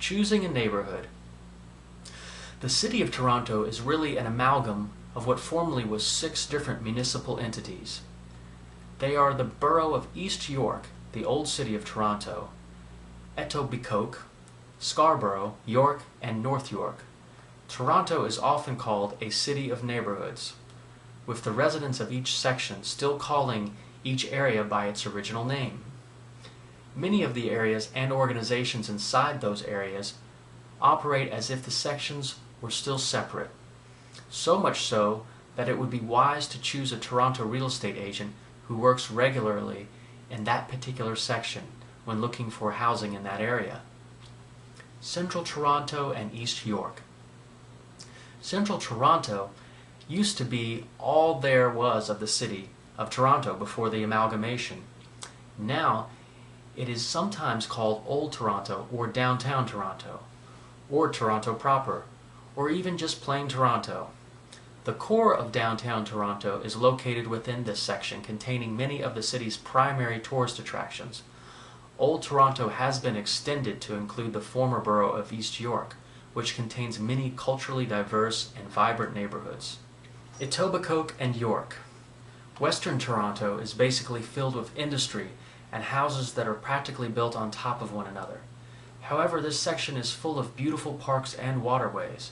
Choosing a neighborhood. The City of Toronto is really an amalgam of what formerly was 6 different municipal entities. They are the Borough of East York, the Old City of Toronto, Etobicoke, Scarborough, York, and North York. Toronto is often called a city of neighborhoods, with the residents of each section still calling each area by its original name. Many of the areas and organizations inside those areas operate as if the sections were still separate. So much so that it would be wise to choose a Toronto real estate agent who works regularly in that particular section when looking for housing in that area. Central Toronto and East York. Central Toronto used to be all there was of the city of Toronto before the amalgamation. Now, it is sometimes called Old Toronto or Downtown Toronto, or Toronto proper, or even just plain Toronto. The core of Downtown Toronto is located within this section containing many of the city's primary tourist attractions. Old Toronto has been extended to include the former borough of East York, which contains many culturally diverse and vibrant neighborhoods. Etobicoke and York. Western Toronto is basically filled with industry and houses that are practically built on top of one another. However, this section is full of beautiful parks and waterways.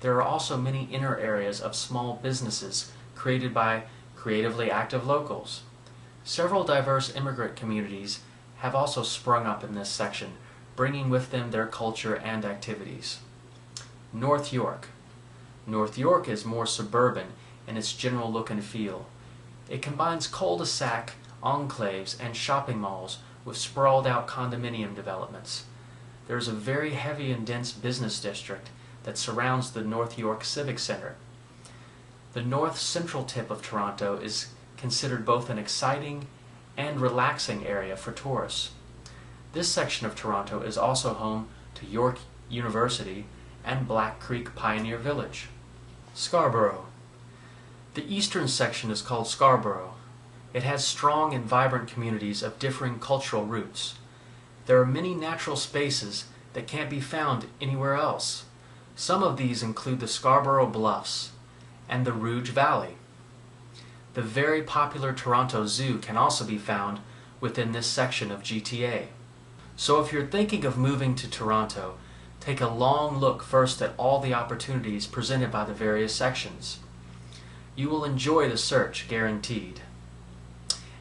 There are also many inner areas of small businesses created by creatively active locals. Several diverse immigrant communities have also sprung up in this section, bringing with them their culture and activities. North York. North York is more suburban in its general look and feel. It combines cul-de-sac, enclaves, and shopping malls with sprawled out condominium developments. There is a very heavy and dense business district that surrounds the North York Civic Center. The north central tip of Toronto is considered both an exciting and relaxing area for tourists. This section of Toronto is also home to York University and Black Creek Pioneer Village. Scarborough. The eastern section is called Scarborough. It has strong and vibrant communities of differing cultural roots. There are many natural spaces that can't be found anywhere else. Some of these include the Scarborough Bluffs and the Rouge Valley. The very popular Toronto Zoo can also be found within this section of GTA. So if you're thinking of moving to Toronto, take a long look first at all the opportunities presented by the various sections. You will enjoy the search, guaranteed.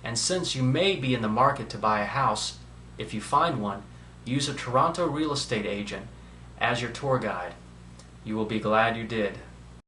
And since you may be in the market to buy a house, if you find one, use a Toronto real estate agent as your tour guide. You will be glad you did.